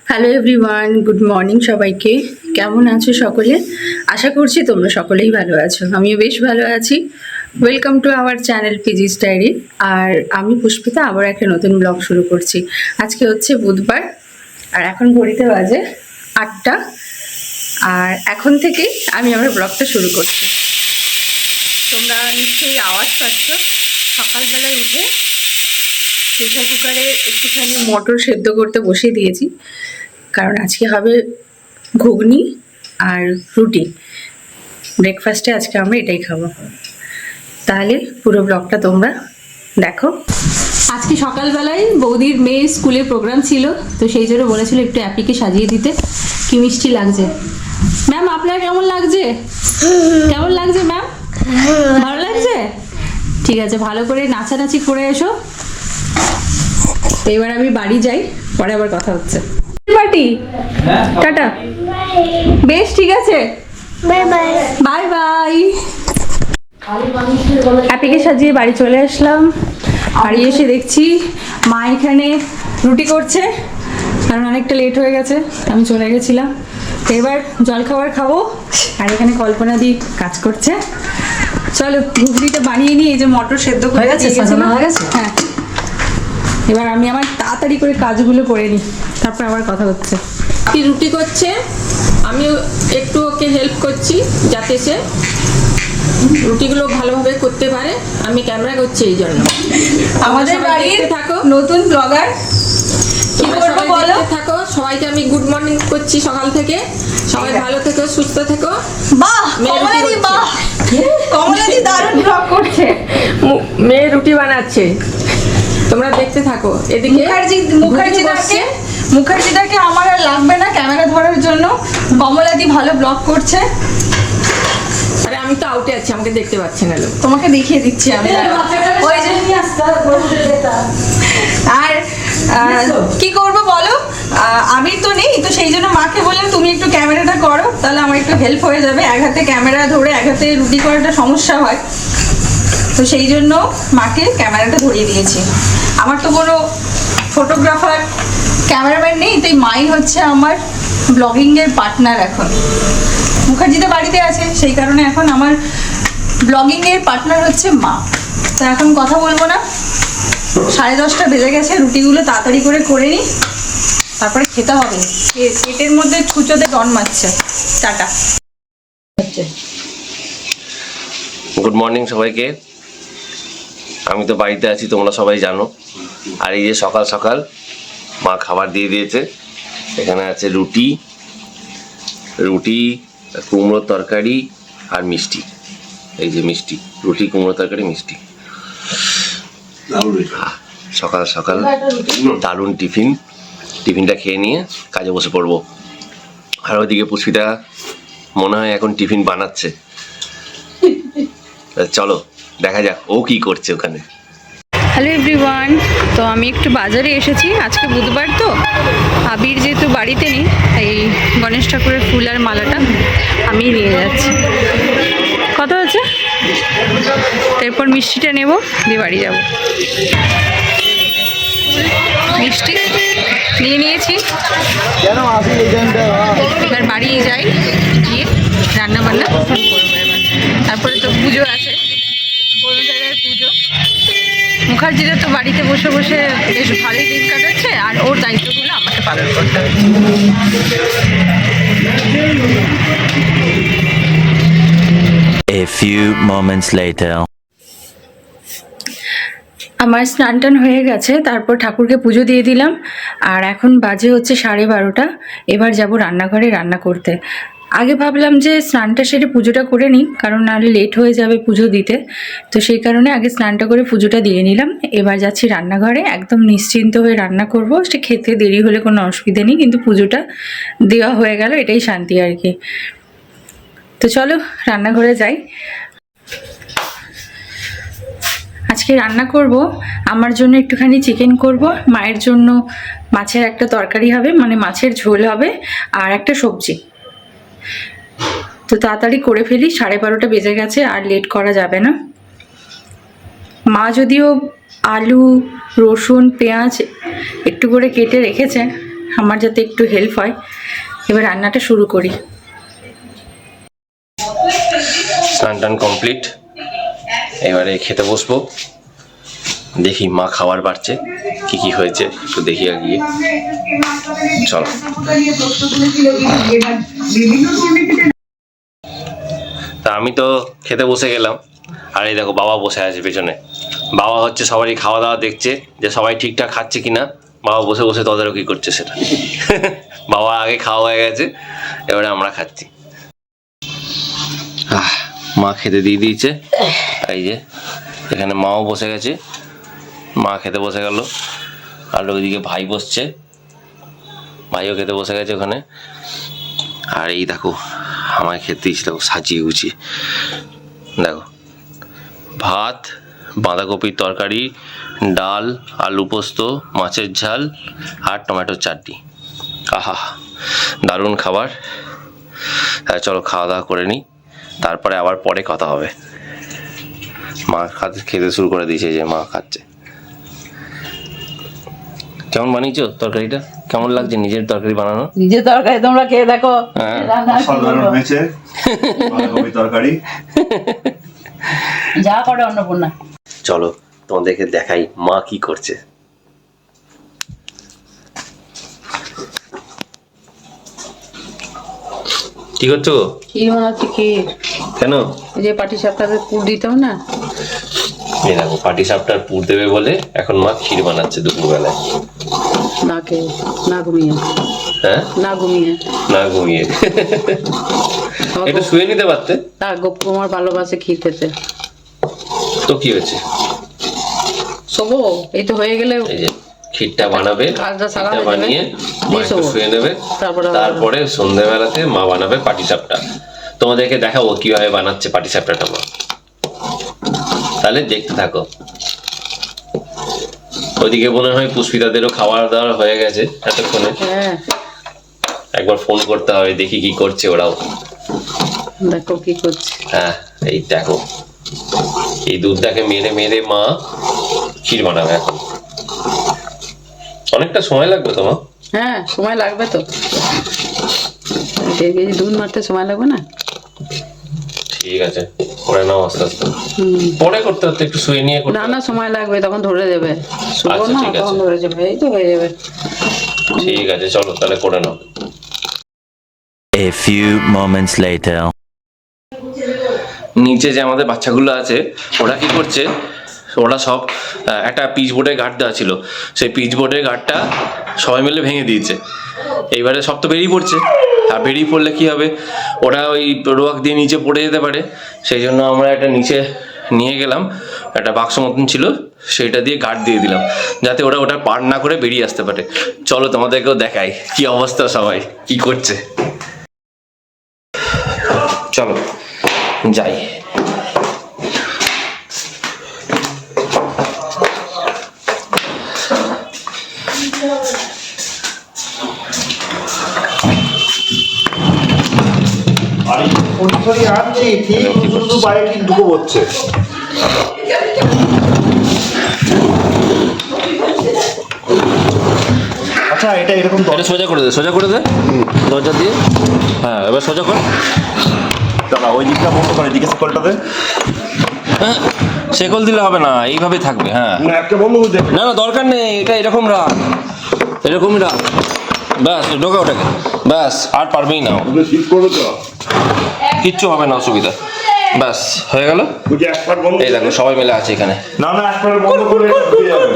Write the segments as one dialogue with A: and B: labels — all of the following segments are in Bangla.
A: হ্যালো এভরিওয়ান, গুড মর্নিং সবাইকে। কেমন আছো সকলে? আশা করছি তোমরা সকলেই ভালো আছো, আমিও বেশ ভালো আছি। Welcome to our channel PG's diary. আর আমি পুষ্পিতা আবার একটা নতুন ব্লগ শুরু করছি। আজকে হচ্ছে বুধবার, আর এখন ঘড়িতে বাজে 8টা। আর এখন থেকেই আমি আমার ব্লগটা শুরু করছি। তোমরা নিশ্চয়ই আওয়াজ পাচ্ছ। সকালবেলায় উঠে প্রেশার কুকারে একটুখানি মটর সেদ্ধ করতে বসিয়ে দিয়েছি, কারণ আজকে হবে ঘুগনি আর রুটি। ব্রেকফাস্টে আজকে আমরা এটাই খাবো। তাহলে পুরো ব্লগটা তোমরা দেখো।
B: আজকে সকালবেলায় বৌদির মেয়ের স্কুলে প্রোগ্রাম ছিল, তো সেই জন্য বলেছিল একটু অ্যাপিকে সাজিয়ে দিতে। কি মিষ্টি লাগছে ম্যাম, আপনার কেমন লাগছে? কেমন লাগছে ম্যাম? ভালো লাগছে? ঠিক আছে, ভালো করে নাচানাচি করে এসো। এবার আমি বাড়ি যাই, পরে আবার কথা হচ্ছে। পার্টি টাটা, বেশ ঠিক আছে, বাই বাই বাই বাই। অ্যাপিকে সাজিয়ে বাড়ি চলে আসলাম। বাড়ি এসে দেখছি মা এখানে রুটি করছে, কারণ অনেকটা লেট হয়ে গেছে, আমি চলে গেছিলাম। তো এবার জলখাবার খাবো, আর এখানে কল্পনা দি কাজ করছে। চলো ঘুগনিটা বানিয়ে নিই। এই যে মটর সেদ্ধ হয়ে গেছে, হ্যাঁ। এবার আমি আমার তাড়াতাড়ি করে কাজগুলো করে নিই, তারপর আবার কথা হচ্ছে।
C: কি রুটি করছে, আমি একটু ওকে হেল্প করছি যাতে সে রুটিগুলো ভালোভাবে করতে পারে। আমি ক্যামেরা করছি এই জন্য।
B: আমাদের বাড়ির
C: থাকো,
B: নতুন ব্লগার, কি করবো বলো?
C: থাকো, সবাইকে আমি গুড মর্নিং করছি সকাল থেকে। সবাই ভালো থেকো, সুস্থ থেকো।
B: বাহ, কমলাদি, বাহ, কমলাদি দারুণ ব্লগ করছে।
C: মেয়ে রুটি বানাচ্ছে, তোমরা দেখতে থাকো। এদিকে
B: মুখার্জিদাকে আমার আর লাগবে না ক্যামেরা ধরার জন্য, কমলাদি ভালো ব্লগ করছে।
C: আরে আমি তো আউটে আছি, আমাকে দেখতে পাচ্ছেন না লোক।
B: তোমাকে দেখিয়ে দিচ্ছি আমি। ওই যে আর কি করবো বলো, আমি তো নেই, তো সেই জন্য মাকে বললাম তুমি একটু ক্যামেরাটা করো, তাহলে আমার একটু হেল্প হয়ে যাবে। এক হাতে ক্যামেরা ধরে এক হাতে রুটি করাটা সমস্যা হয়, তো সেই জন্য মাকে ক্যামেরাটা ধরিয়ে দিয়েছি। আমার তো কোনো ফটোগ্রাফার ক্যামেরাম্যান নেই, তাই মাই হচ্ছে আমার ব্লগিংয়ের পার্টনার। এখন মুখার্জিদা বাড়িতে আছে, সেই কারণে এখন আমার ব্লগিংয়ের পার্টনার হচ্ছে মা। তো এখন কথা বলবো না, 10:30 বেজে গেছে। রুটিগুলো তাড়াতাড়ি করে নিই, তারপরে খেতে হবে। পেটের মধ্যে ছুঁচোতে টন মারছে। টাটা।
D: গুড মর্নিং সবাইকে। আমি তো বাড়িতে আছি, তোমরা সবাই জানো। আর এই যে সকাল সকাল মা খাবার দিয়ে দিয়েছে। এখানে আছে রুটি, কুমড়োর তরকারি আর মিষ্টি। এই যে মিষ্টি, রুটি, কুমড়ো তরকারি, মিষ্টি। সকাল সকাল দারুণ টিফিনটা খেয়ে নিয়ে কাজে বসে পড়বো। আর ওইদিকে পুষ্পিতা মনে হয় এখন টিফিন বানাচ্ছে। চলো দেখা যাক ও কি করছে ওখানে।
A: হ্যালো এভরিওয়ান, তো আমি একটু বাজারে এসেছি। আজকে বুধবার তো, আবির যেহেতু বাড়িতে নেই, তাই গণেশ ঠাকুরের ফুল আর মালাটা আমি নিয়ে যাচ্ছি। কত হচ্ছে? তারপর মিষ্টিটা নেব, দিয়ে বাড়ি যাব। মিষ্টি নিয়ে নিয়েছি, এবার বাড়ি যাই, গিয়ে রান্না বান্না করবো এবার। তারপরে তো পুজো আছে, বড় জায়গায় পুজো। মুখার্জিরা তো বাড়িতে বসে বসে বেশ ভালোই দিন কাটাচ্ছে, আর ওর দায়িত্বগুলো আমাকে পালন করতে হবে।
E: A few moments later.
A: আমার স্নান টান হয়ে গেছে, তারপর ঠাকুরকে পুজো দিয়ে দিলাম। আর এখন বাজে হচ্ছে 12:30। এবার যাব রান্নাঘরে রান্না করতে। আগে ভাবলাম যে স্নানটা সেরে পুজোটা করে নিই, কারণ নাহলে লেট হয়ে যাবে পুজো দিতে। তো সেই কারণে আগে স্নানটা করে পুজোটা দিয়ে নিলাম। এবার যাচ্ছি রান্নাঘরে, একদম নিশ্চিন্ত হয়ে রান্না করব। সে খেতে দেরি হলে কোনো অসুবিধা নেই, কিন্তু পুজোটা দেওয়া হয়ে গেল, এটাই শান্তি আর কি। তো চলো রান্নাঘরে যাই। আজকে রান্না করব, আমার জন্য একটুখানি চিকেন করব, মায়ের জন্য মাছের একটা তরকারি হবে, মানে মাছের ঝোল হবে, আর একটা সবজি। তো তাড়াতাড়ি করে ফেলি, 12:30 বেজে গেছে, আর লেট করা যাবে না। মা যদিও আলু, রসুন, পেঁয়াজ একটু করে কেটে রেখেছে, আমার যাতে একটু হেল্প হয়। এবার রান্নাটা শুরু করি।
D: স্নান টান কমপ্লিট, এবারে খেতে বসবো। দেখি মা খাবার বাড়ছে, কি কি হয়েছে একটু দেখি আর গিয়ে। চলো। তা আমি তো খেতে বসে গেলাম, আর এই দেখো বাবা বসে আছে পেছনে। বাবা হচ্ছে সবারই খাওয়া দাওয়া দেখছে যে সবাই ঠিকঠাক খাচ্ছে কিনা। বাবা বসে বসে তদারকি করছে সেটা। বাবা আগে খাওয়া হয়ে গেছে, এবারে আমরা খাচ্ছি। মা খেতে দিয়ে দিয়েছে, এই যে এখানে মাও বসে গেছে, মা খেতে বসে গেল। আর ওইদিকে ভাই বসছে, ভাইও খেতে বসে গেছে ওখানে। আর এই দেখো আমায় খেতে দিয়েছে, দেখো সাজিয়ে গুছিয়ে। দেখো ভাত, বাঁধাকপির তরকারি, ডাল, আলু পোস্ত, মাছের ঝাল আর টমেটোর চাটনি। আহা, দারুণ খাবার। হ্যাঁ চলো খাওয়া দাওয়া করে নিই, তারপরে আবার পরে কথা হবে। মা খেতে শুরু করে দিয়েছে, যে মা খাচ্ছে। কেমন বানিয়েছো তরকারিটা? কেমন লাগছে নিজের তরকারি বানানো?
B: নিজের তরকারি তোমরা খেয়ে দেখো।
D: হ্যাঁ।
F: অসাধারণ হয়েছে বাঁধাকপি তরকারি।
B: যা করে অন্নপূর্ণা।
D: চলো তোমাদেরকে দেখাই মা কি করছে। কি করছো?
A: ক্ষীর বানাচ্ছি, ক্ষীর।
D: কেন?
A: এই যে পাটি সাপটাতে পুর দিতাম না,
D: এই দেখো পাটি সাপটার পুর দেবে বলে এখন মা ক্ষীর বানাচ্ছে দুপুরবেলায়।
A: না খেয়ে, না ঘুমিয়ে।
D: হ্যাঁ,
A: না ঘুমিয়ে,
D: না ঘুমিয়ে। একটু শুয়ে নিতে পারতে
A: তা গোপ কুমার ভালোবাসে ক্ষীর খেতে।
D: তো কি হয়েছে?
A: শোবো, এই তো হয়ে গেলে
D: এই যে ক্ষীরটা বানাবে,
A: কাজটা সারা
D: ক্ষীরটা
A: হয়ে যাবে।
D: বানিয়ে মা একটু
A: শোবো।
D: শুয়ে নেবে। তারপরে সন্ধ্যেবেলাতে মা বানাবে পাটিসাপটা। তোমাদেরকে দেখাবো কিভাবে বানাচ্ছে পাটিসাপটাটা মা, তাহলে দেখতে থাকো। ওইদিকে মনে হয় পুষ্পিতাদেরও খাবার দাওয়ার হয়ে গেছে এতক্ষণে।
A: হ্যাঁ,
D: একবার ফোন করতে হবে, দেখি কি করছে ওরাও।
A: দেখো কি করছে।
D: হ্যাঁ এই দেখো, এই দুধটাকে মেরে মেরে মা ক্ষীর বানাবে এখন। অনেকটা সময় লাগবে তোমার।
A: হ্যাঁ, সময় লাগবে তো, 1.5 কেজি দুধ মারতে সময় লাগবে না?
D: ঠিক আছে, করে নাও আস্তে আস্তে।
A: হুম।
D: পরে করতে হতে একটু শুয়ে নিয়ে করতে
A: না
D: হবে।
A: না, সময় লাগবে, তখন ধরে যাবে। শুভ
D: আচ্ছা,
A: না,
D: ঠিক আছে।
A: তখন ধরে যাবে। এই তো হয়ে যাবে।
D: ঠিক আছে চলো তাহলে করে নাও।
E: A few moments later.
D: নিচে যে আমাদের বাচ্চাগুলো আছে ওরা কি করছে, ওরা সব একটা পিচ বোর্ডের গার্ড দেওয়া ছিল, সেই পিচ বোর্ডের গার্ডটা সবাই মিলে ভেঙে দিয়েছে। এইবারে সব তো বেরিয়ে পড়ছে, আর বেরিয়ে পড়লে কি হবে, ওরা ওই রোয়াক দিয়ে নিচে পড়ে যেতে পারে। সেই জন্য আমরা একটা নিচে নিয়ে গেলাম, একটা বাক্স মতন ছিল, সেইটা দিয়ে গার্ড দিয়ে দিলাম, যাতে ওরা ওটা পার না করে বেরিয়ে আসতে পারে। চলো তোমাদেরকেও দেখাই কি অবস্থা, সবাই কি করছে। চলো যাই।
F: আর পরিচয় আনছি ঠিক, শুধু বাইরে ঠিক ঢুকে পড়ছে। আচ্ছা এটা এরকম
D: এটা সোজা করে দে, সোজা করে দে দরজা দিয়ে। হ্যাঁ এবার সোজা কর।
F: দাঁড়া, ওই দিকটা বন্ধ করে, এদিকে শিকলটা দে।
D: হ্যাঁ শেকল দিলে হবে না, এইভাবে থাকবে। হ্যাঁ
F: না একটা বন্ধ করে দে।
D: না না দরকার নেই, এটা এরকম রাখ, এরকমই রাখ। ব্যাস ঢোকা ওটাকে, ব্যাস আর পারবেই না,
F: ওটা ঠিক করবে তো?
D: কিচ্ছু হবে না, অসুবিধা। ব্যাস হয়ে গেল।
F: ওই যে একবার বন্ধ
D: এই দেখো সবাই মিলে আছে এখানে।
F: না না একবার বন্ধ করে ঢুকে যাবে।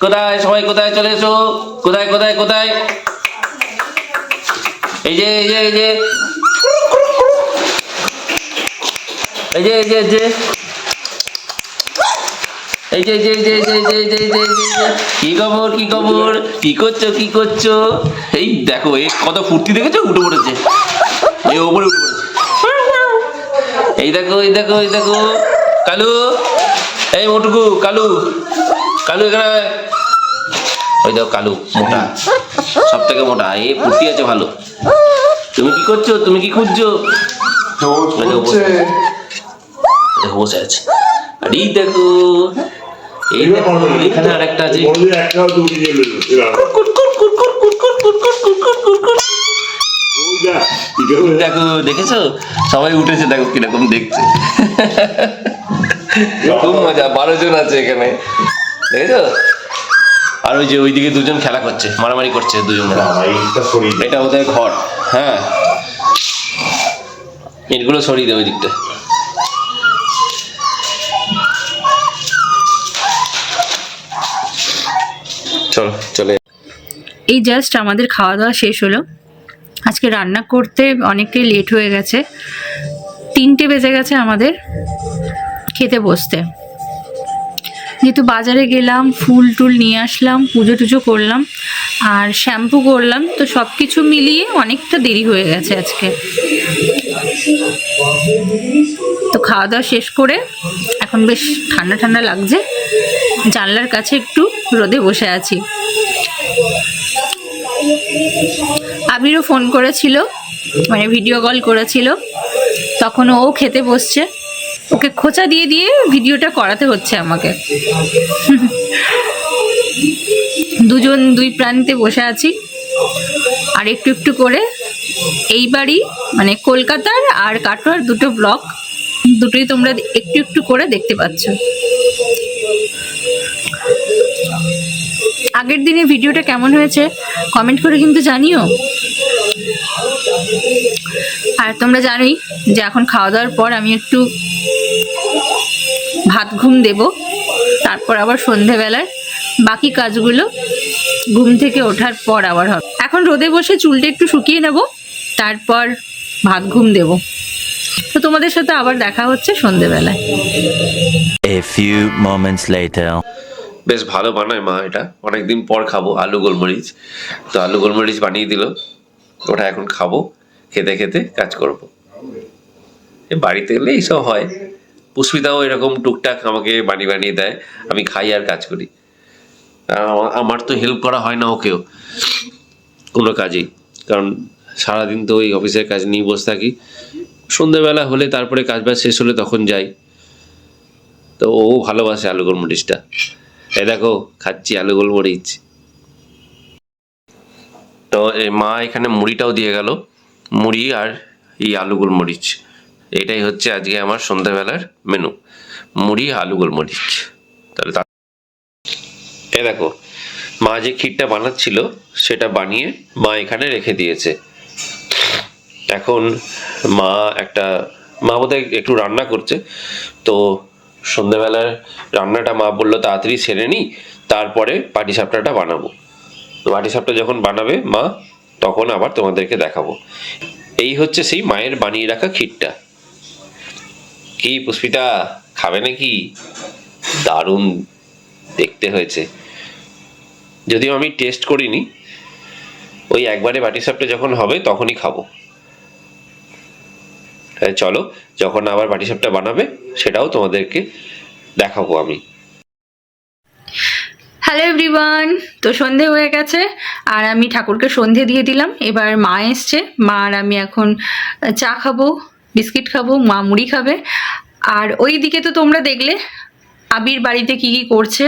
D: কোথায় সবাই, কোথায় চলে এসো, কোথায় কোথায় কোথায়? এই যে এই যে এই যে এই যে এই যে এই যে এই যে এই যে এই যে এই যে এই যে এই যে কি খবর, কি খবর, কি করছো, কি করছো? এই দেখো এই কত ফুর্তি দেখেছো, উঠে পড়েছে, এই ওপরে উঠে পড়েছে। এই দেখো এই দেখো এই দেখো, কালু, এই মোটুকু, কালু, কালু এখানে। ওই দেখো কালু মোটা, সব থেকে মোটা, এই ফুর্তি আছে ভালো। তুমি কি করছো, তুমি কি খুঁজছো? দেখো বসে আছে। আর এই দেখো এই দেখো এখানে আরেকটা আছে।
F: কোনোদিন একটাও তুমি নিয়ে নেবে
D: দেখো দেখেছো সবাই উঠেছে, দেখো কিরকম দেখছে। খুব মজা, 12 জন আছে এখানে, দেখেছো? আর ওই যে ওইদিকে দুজন খেলা করছে, মারামারি করছে দুজন। এটা ওদের ঘর। হ্যাঁ, ইটগুলো সরিয়ে দেবে ওই দিকটা। চলো চলে।
A: এই জাস্ট আমাদের খাওয়া দাওয়া শেষ হলো। আজকে রান্না করতে অনেকটাই লেট হয়ে গেছে, 3টে বেজে গেছে আমাদের খেতে বসতে। যেহেতু বাজারে গেলাম, ফুল টুল নিয়ে আসলাম, পুজো টুজো করলাম আর শ্যাম্পু করলাম, তো সব কিছু মিলিয়ে অনেকটা দেরি হয়ে গেছে আজকে। তো খাওয়া দাওয়া শেষ করে এখন বেশ ঠান্ডা ঠান্ডা লাগছে, জানলার কাছে একটু রোদে বসে আছি। আবিরও ফোন করেছিল, মানে ভিডিও কল করেছিল, তখন ও খেতে বসছে। ওকে খোঁচা দিয়ে দিয়ে ভিডিওটা করাতে হচ্ছে আমাকে। দুজন দুই প্রান্তে বসে আছি আর একটু একটু করে এইবারই মানে কলকাতার আর কাটোয়ার দুটো ব্লগ দুটোই তোমরা একটু একটু করে দেখতে পাচ্ছ। আগের দিনে ভিডিওটা কেমন হয়েছে কমেন্ট করে কিন্তু জানিও। আর তোমরা জানোই যে এখন খাওয়া দাওয়ার পর আমি একটু ভাত ঘুম দেব, তারপর আবার সন্ধেবেলার বাকি কাজগুলো ঘুম থেকে ওঠার পর আবার হবে। এখন রোদে বসে চুলটা একটু শুকিয়ে নেব, তারপর ভাত ঘুম দেব। তো তোমাদের সাথে আবার দেখা হচ্ছে সন্ধেবেলায়।
E: A few moments later.
D: বেশ ভালো বানায় মা, এটা অনেকদিন পর খাবো। আলু গোলমরিচ, তো আলু গোলমরিচ বানিয়ে দিল, ওটা এখন খাবো, খেতে খেতে কাজ করব। বাড়িতে গেলে এইসব হয়। পুষ্পিতাও এরকম টুকটাক আমাকে বানিয়ে দেয়, আমি খাই আর কাজ করি। আমার তো হেল্প করা হয় না ওকেও কোনো কাজেই, কারণ সারাদিন তো ওই অফিসের কাজ নিয়ে বসে থাকি। সন্ধ্যেবেলা হলে তারপরে কাজ বাজ শেষ হলে তখন যাই। তো ও ভালোবাসে আলু গোলমরিচটা। এই দেখো খাচ্ছি আলু গোলমরিচ। তো মা এখানে মুড়িটাও দিয়ে গেল, মুড়ি আর এই আলু গোলমরিচ। এটাই হচ্ছে আজকে আমার সন্ধ্যাবেলার মেনু, মুড়ি আলু গোলমরিচ। তাহলে এ দেখো মা যে ক্ষীরটা বানাচ্ছিল সেটা বানিয়ে মা এখানে রেখে দিয়েছে। এখন মা বোধহয় একটু রান্না করছে, তো সন্ধ্যাবেলার রান্নাটা মা বললো তাড়াতাড়ি সেরে নিই, তারপরে পাটিসাপটাটা বানাবো। তো পাটিসাপটা যখন বানাবে মা, তখন আবার তোমাদেরকে দেখাবো। এই হচ্ছে সেই মায়ের বানিয়ে রাখা ক্ষীরটা। কি পুষ্পিতা, খাবে নাকি? দারুণ দেখতে হয়েছে, যদিও আমি টেস্ট করিনি। ওই একবারে পাটিসাপটা যখন হবে তখনই খাবো। চলো, যখন আবার পাটিসাপটা বানাবে সেটাও তোমাদেরকে দেখাবো আমি।
A: হ্যালো এভরিওয়ান, তো সন্ধে হয়ে গেছে আর আমি ঠাকুরকে সন্ধে দিয়ে দিলাম। এবার মা এসছে, মা আর আমি এখন চা খাবো, বিস্কিট খাবো, মা মুড়ি খাবে। আর ওই দিকে তো তোমরা দেখলে আবির বাড়িতে কি কি করছে,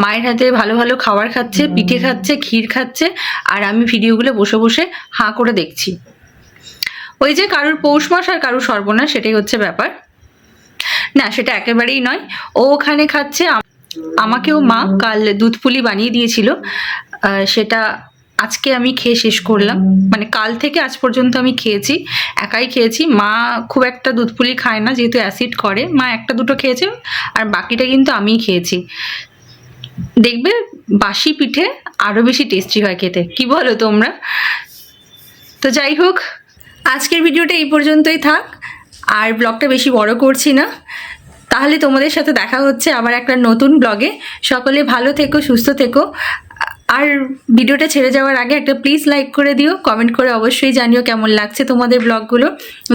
A: মায়ের হাতে ভালো ভালো খাবার খাচ্ছে, পিঠে খাচ্ছে, ক্ষীর খাচ্ছে, আর আমি ভিডিওগুলো বসে বসে হাঁ করে দেখছি। ওই যে কারুর পৌষ মাস আর কারুর সর্বনাশ, সেটাই হচ্ছে ব্যাপার। না, সেটা একেবারেই নয়। ও ওখানে খাচ্ছে, আমাকেও মা কাল দুধ পুলি বানিয়ে দিয়েছিল, সেটা আজকে আমি খেয়ে শেষ করলাম। মানে কাল থেকে আজ পর্যন্ত আমি খেয়েছি, একাই খেয়েছি। মা খুব একটা দুধ পুলি খায় না, যেহেতু অ্যাসিড করে। মা একটা দুটো খেয়েছে আর বাকিটা কিন্তু আমিই খেয়েছি। দেখবে বাসি পিঠে আরও বেশি টেস্টি হয় খেতে, কি বলো তোমরা? তো যাই হোক, আজকের ভিডিওটা এই পর্যন্তই থাক, আর ব্লগটা বেশি বড় করছি না। তাহলে তোমাদের সাথে দেখা হচ্ছে আবার একটা নতুন ব্লগে। সকলে ভালো থেকো, সুস্থ থেকো। আর ভিডিওটা ছেড়ে যাওয়ার আগে একটা প্লিজ লাইক করে দিও, কমেন্ট করে অবশ্যই জানিও কেমন লাগছে তোমাদের ব্লগগুলো।